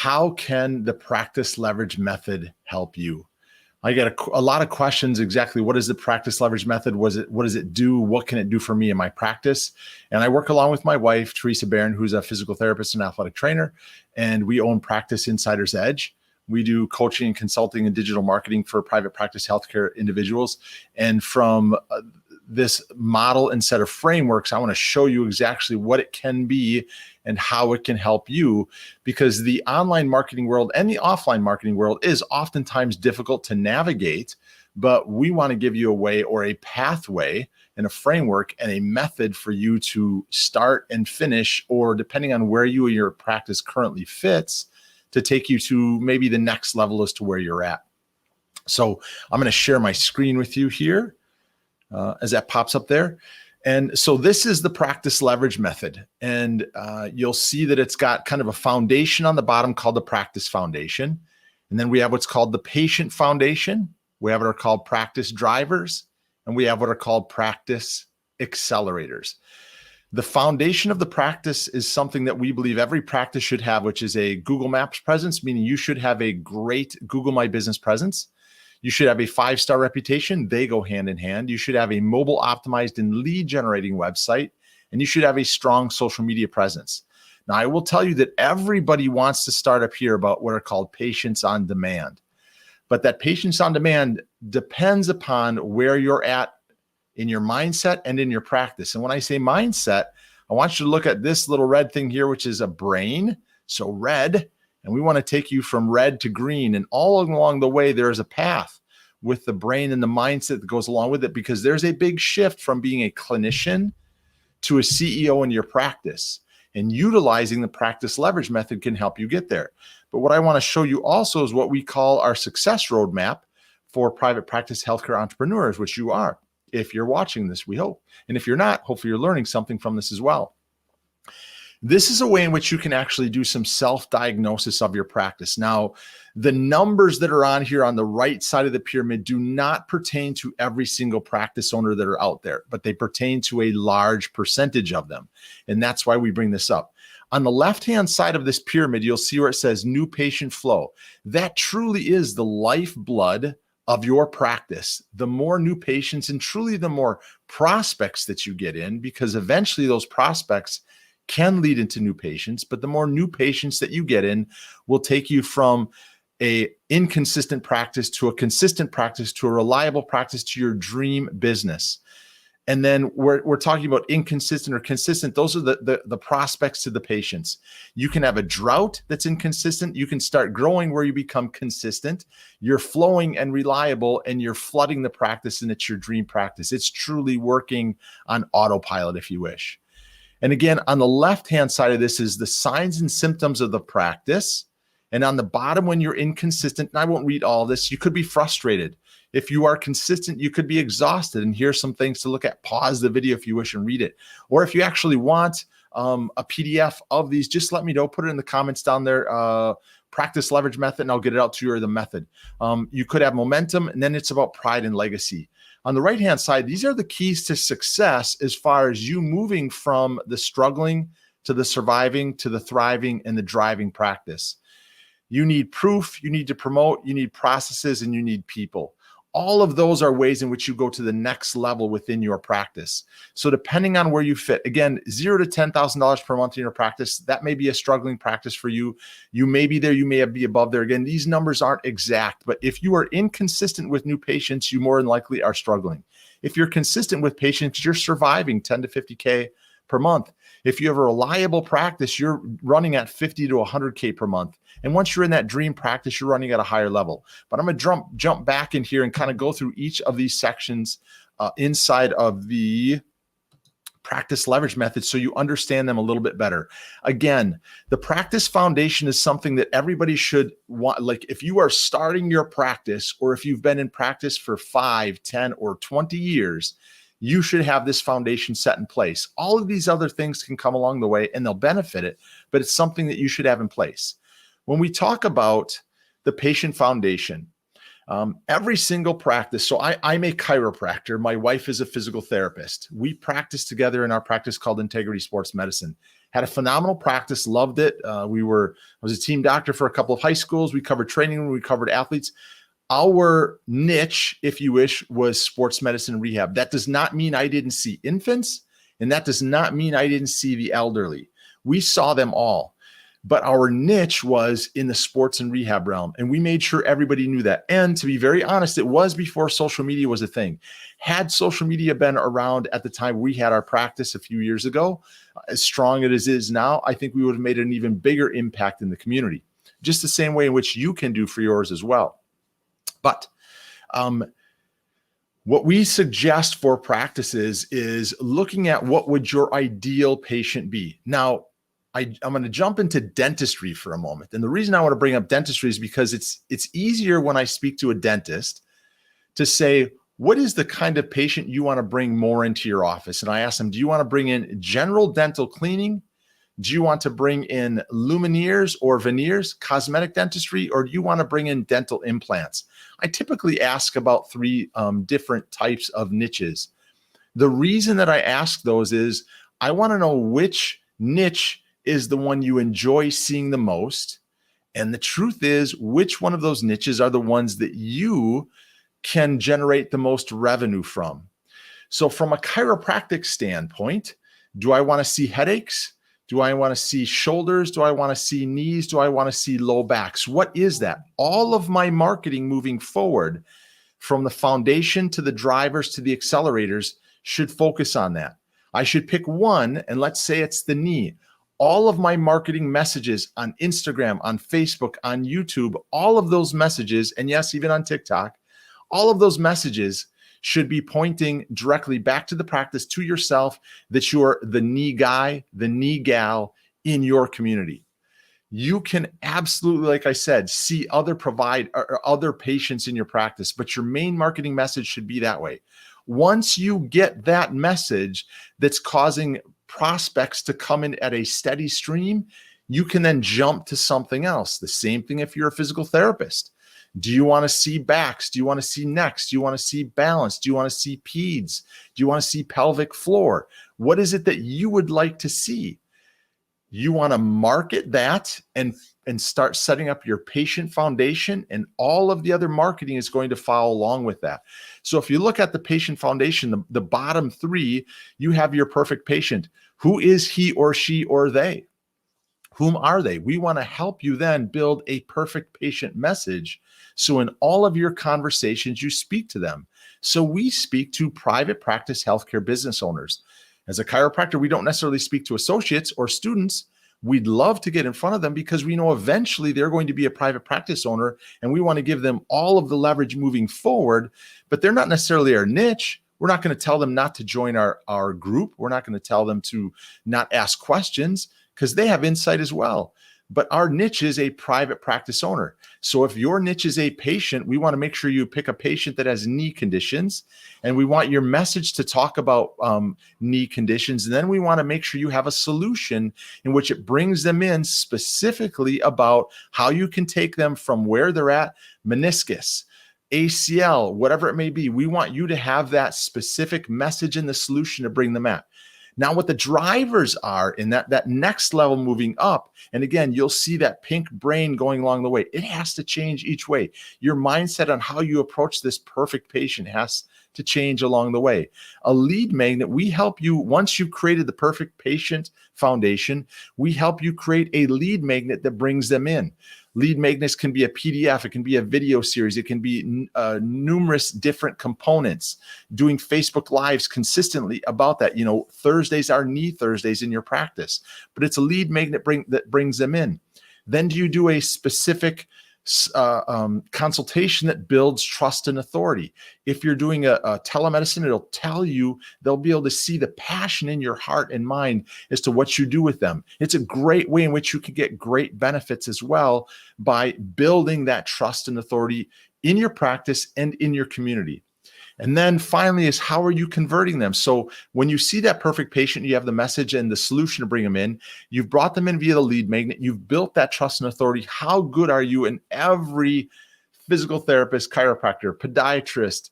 how can the practice leverage method help you? I get a lot of questions. Exactly, what is the practice leverage method? What does it do? What can it do for me in my practice? And I work along with my wife, Teresa Barron, who's a physical therapist and athletic trainer, and we own Practice Insider's Edge. We do coaching and consulting and digital marketing for private practice healthcare individuals. And from this model and set of frameworks, I want to show you exactly what it can be and how it can help you, because the online marketing world and the offline marketing world is oftentimes difficult to navigate, but we want to give you a way or a pathway and a framework and a method for you to start and finish, or depending on where you or your practice currently fits, to take you to maybe the next level as to where you're at. So I'm going to share my screen with you here as that pops up there. And so this is the practice leverage method. And you'll see that it's got kind of a foundation on the bottom called the practice foundation. And then we have what's called the patient foundation. We have what are called practice drivers. And we have what are called practice accelerators. The foundation of the practice is something that we believe every practice should have, which is a Google Maps presence, meaning you should have a great Google My Business presence. You should have a 5-star reputation. They go hand in hand. You should have a mobile optimized and lead generating website, and you should have a strong social media presence. Now, I will tell you that everybody wants to start up here about what are called patients on demand, but that patients on demand depends upon where you're at in your mindset and in your practice. And when I say mindset, I want you to look at this little red thing here, which is a brain. So red, and we want to take you from red to green. And all along the way, there is a path with the brain and the mindset that goes along with it, because there's a big shift from being a clinician to a CEO in your practice. And utilizing the practice leverage method can help you get there. But what I want to show you also is what we call our success roadmap for private practice healthcare entrepreneurs, which you are, if you're watching this, we hope. And if you're not, hopefully you're learning something from this as well. This is a way in which you can actually do some self-diagnosis of your practice. Now, the numbers that are on here on the right side of the pyramid do not pertain to every single practice owner that are out there, but they pertain to a large percentage of them. And that's why we bring this up. On the left-hand side of this pyramid, you'll see where it says new patient flow. That truly is the lifeblood of your practice. The more new patients and truly the more prospects that you get in, because eventually those prospects can lead into new patients, but the more new patients that you get in will take you from a inconsistent practice to a consistent practice to a reliable practice to your dream business. And then we're talking about inconsistent or consistent. Those are the prospects to the patients. You can have a drought that's inconsistent. You can start growing where you become consistent. You're flowing and reliable, and you're flooding the practice, and it's your dream practice. It's truly working on autopilot, if you wish. And again, on the left-hand side of this is the signs and symptoms of the practice. And on the bottom, when you're inconsistent, and I won't read all this, you could be frustrated. If you are consistent, you could be exhausted. And here's some things to look at. Pause the video if you wish and read it. Or if you actually want a PDF of these, just let me know. Put it in the comments down there. Practice leverage method, and I'll get it out to you, or the method. You could have momentum, and then it's about pride and legacy. On the right-hand side, these are the keys to success as far as you moving from the struggling to the surviving to the thriving and the driving practice. You need proof, you need to promote, you need processes, and you need people. All of those are ways in which you go to the next level within your practice. So depending on where you fit, again, $0 to $10,000 per month in your practice, that may be a struggling practice for you. You may be there, you may be above there. Again, these numbers aren't exact, but if you are inconsistent with new patients, you more than likely are struggling. If you're consistent with patients, you're surviving 10 to 50K per month. If you have a reliable practice, you're running at 50 to 100K per month. And once you're in that dream practice, you're running at a higher level. But I'm going to jump back in here and kind of go through each of these sections inside of the practice leverage method so you understand them a little bit better. Again, the practice foundation is something that everybody should want. Like if you are starting your practice, or if you've been in practice for 5, 10, or 20 years, you should have this foundation set in place. All of these other things can come along the way and they'll benefit it, but it's something that you should have in place. When we talk about the patient foundation, every single practice, so I'm a chiropractor. My wife is a physical therapist. We practice together in our practice called Integrity Sports Medicine. Had a phenomenal practice, loved it. I was a team doctor for a couple of high schools. We covered training, we covered athletes. Our niche, if you wish, was sports medicine rehab. That does not mean I didn't see infants, and that does not mean I didn't see the elderly. We saw them all. But our niche was in the sports and rehab realm, and we made sure everybody knew that. And to be very honest, it was before social media was a thing. Had social media been around at the time we had our practice a few years ago, as strong as it is now, I think we would have made an even bigger impact in the community, just the same way in which you can do for yours as well. But what we suggest for practices is looking at what would your ideal patient be. Now, I'm going to jump into dentistry for a moment. And the reason I want to bring up dentistry is because it's easier when I speak to a dentist to say, what is the kind of patient you want to bring more into your office? And I ask them, do you want to bring in general dental cleaning? Do you want to bring in lumineers or veneers, cosmetic dentistry, or do you want to bring in dental implants? I typically ask about 3 different types of niches. The reason that I ask those is I want to know which niche is the one you enjoy seeing the most. And the truth is, which one of those niches are the ones that you can generate the most revenue from? So from a chiropractic standpoint, do I want to see headaches? Do I want to see shoulders? Do I want to see knees? Do I want to see low backs? What is that? All of my marketing moving forward, from the foundation to the drivers to the accelerators, should focus on that. I should pick one, and let's say it's the knee. All of my marketing messages on Instagram, on Facebook, on YouTube, all of those messages, and yes, even on TikTok, all of those messages should be pointing directly back to the practice, to yourself, that you're the knee guy, the knee gal in your community. You can absolutely, like I said, see other patients in your practice, but your main marketing message should be that way. Once you get that message that's causing prospects to come in at a steady stream, you can then jump to something else. The same thing if you're a physical therapist. Do you want to see backs? Do you want to see necks? Do you want to see balance? Do you want to see peds? Do you want to see pelvic floor? What is it that you would like to see? You want to market that and start setting up your patient foundation, and all of the other marketing is going to follow along with that. So if you look at the patient foundation, the bottom 3, you have your perfect patient. Who is he or she or they? Whom are they? We want to help you then build a perfect patient message. So in all of your conversations, you speak to them. So we speak to private practice healthcare business owners. As a chiropractor, we don't necessarily speak to associates or students. We'd love to get in front of them because we know eventually they're going to be a private practice owner, and we want to give them all of the leverage moving forward, but they're not necessarily our niche. We're not going to tell them not to join our group. We're not going to tell them to not ask questions, because they have insight as well. But our niche is a private practice owner. So if your niche is a patient, we want to make sure you pick a patient that has knee conditions, and we want your message to talk about knee conditions. And then we want to make sure you have a solution in which it brings them in specifically about how you can take them from where they're at, meniscus, ACL, whatever it may be. We want you to have that specific message and the solution to bring them at. Now, what the drivers are in that next level moving up, and again, you'll see that pink brain going along the way. It has to change each way. Your mindset on how you approach this perfect patient has to change along the way. A lead magnet, we help you, once you've created the perfect patient foundation, we help you create a lead magnet that brings them in. Lead magnets can be a PDF, it can be a video series, it can be numerous different components. Doing Facebook Lives consistently about that. Thursdays are knee Thursdays in your practice, but it's a lead magnet that brings them in. Then do you do a specific consultation that builds trust and authority? If you're doing a telemedicine, it'll tell you, they'll be able to see the passion in your heart and mind as to what you do with them. It's a great way in which you can get great benefits as well by building that trust and authority in your practice and in your community. And then finally is, how are you converting them? So when you see that perfect patient, you have the message and the solution to bring them in. You've brought them in via the lead magnet. You've built that trust and authority. How good are you? And every physical therapist, chiropractor, podiatrist,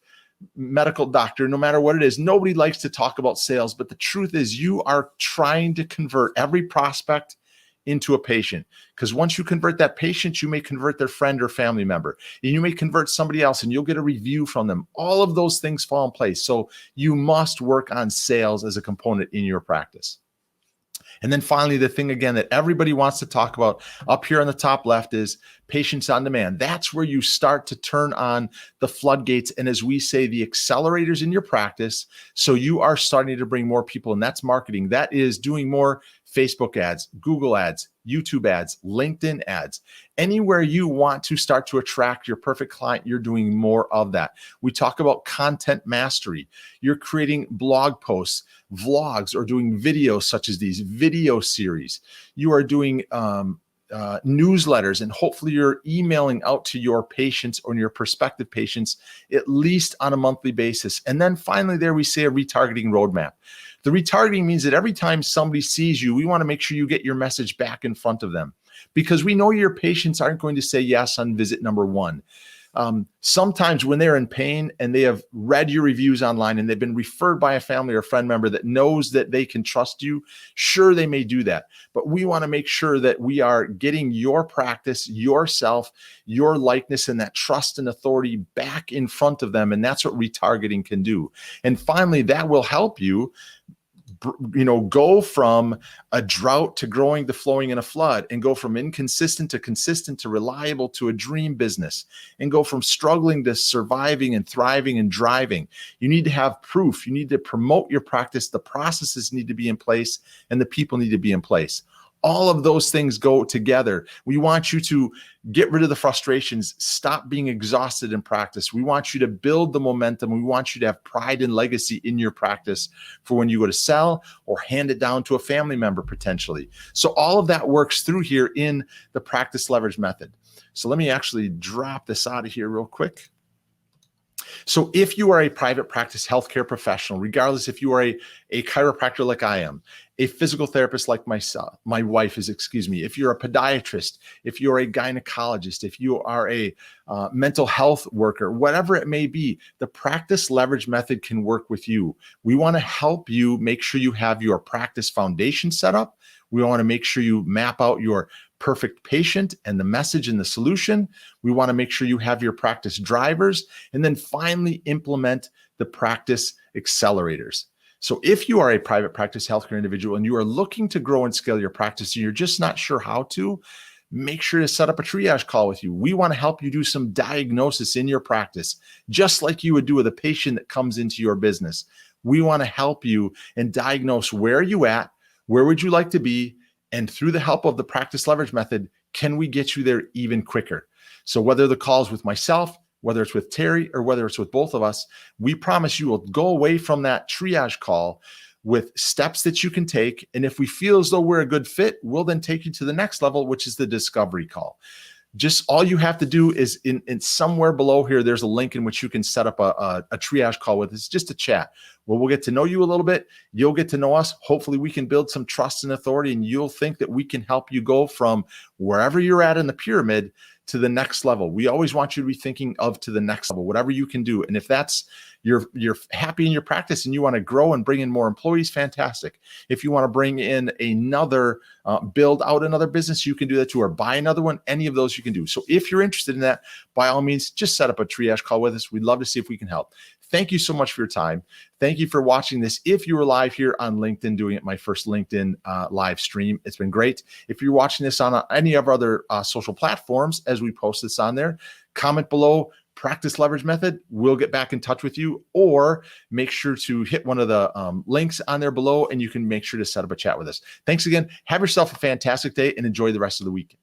medical doctor, no matter what it is, nobody likes to talk about sales, but the truth is you are trying to convert every prospect into a patient. Because once you convert that patient, you may convert their friend or family member, and you may convert somebody else and you'll get a review from them. All of those things fall in place. So you must work on sales as a component in your practice. And then finally, the thing again that everybody wants to talk about up here on the top left is patients on demand. That's where you start to turn on the floodgates. And as we say, the accelerators in your practice. So you are starting to bring more people, and that's marketing. That is doing more Facebook ads, Google ads, YouTube ads, LinkedIn ads. Anywhere you want to start to attract your perfect client, you're doing more of that. We talk about content mastery. You're creating blog posts, vlogs, or doing videos such as these video series. You are doing newsletters, and hopefully you're emailing out to your patients or your prospective patients at least on a monthly basis. And then finally there we say a retargeting roadmap. The retargeting means that every time somebody sees you, we want to make sure you get your message back in front of them, because we know your patients aren't going to say yes on visit number one. Sometimes when they're in pain and they have read your reviews online and they've been referred by a family or friend member that knows that they can trust you, sure, they may do that. But we want to make sure that we are getting your practice, yourself, your likeness, and that trust and authority back in front of them. And that's what retargeting can do. And finally, that will help you go from a drought to growing to flowing in a flood, and go from inconsistent to consistent to reliable to a dream business, and go from struggling to surviving and thriving and driving. You need to have proof. You need to promote your practice. The processes need to be in place and the people need to be in place. All of those things go together. We want you to get rid of the frustrations, stop being exhausted in practice. We want you to build the momentum. We want you to have pride and legacy in your practice for when you go to sell or hand it down to a family member potentially. So all of that works through here in the practice leverage method. So let me actually drop this out of here real quick. So if you are a private practice healthcare professional, regardless if you are a chiropractor like I am, a physical therapist like my wife is, if you're a podiatrist, if you're a gynecologist, if you are a mental health worker, whatever it may be, the practice leverage method can work with you. We want to help you make sure you have your practice foundation set up. We want to make sure you map out your perfect patient and the message and the solution. We want to make sure you have your practice drivers, and then finally implement the practice accelerators. So if you are a private practice healthcare individual and you are looking to grow and scale your practice and you're just not sure how to, make sure to set up a triage call with you. We want to help you do some diagnosis in your practice, just like you would do with a patient that comes into your business. We want to help you and diagnose where are you at, where would you like to be, and through the help of the practice leverage method, can we get you there even quicker? So whether the call is with myself, whether it's with Terri, or whether it's with both of us, we promise you will go away from that triage call with steps that you can take. And if we feel as though we're a good fit, we'll then take you to the next level, which is the discovery call. Just all you have to do is in somewhere below here, there's a link in which you can set up a triage call with us, just a chat where we'll get to know you a little bit. You'll get to know us. Hopefully we can build some trust and authority, and you'll think that we can help you go from wherever you're at in the pyramid to the next level. We always want you to be thinking of to the next level, whatever you can do. And if that's you're happy in your practice and you want to grow and bring in more employees, fantastic. If you want to bring in another, build out another business, you can do that too, or buy another one. Any of those you can do. So if you're interested in that, by all means, just set up a triage call with us. We'd love to see if we can help. Thank you so much for your time. Thank you for watching this. If you were live here on LinkedIn, doing it my first LinkedIn live stream, it's been great. If you're watching this on any of our other social platforms, as we post this on there, comment below practice leverage method. We'll get back in touch with you, or make sure to hit one of the links on there below, and you can make sure to set up a chat with us. Thanks again. Have yourself a fantastic day and enjoy the rest of the week.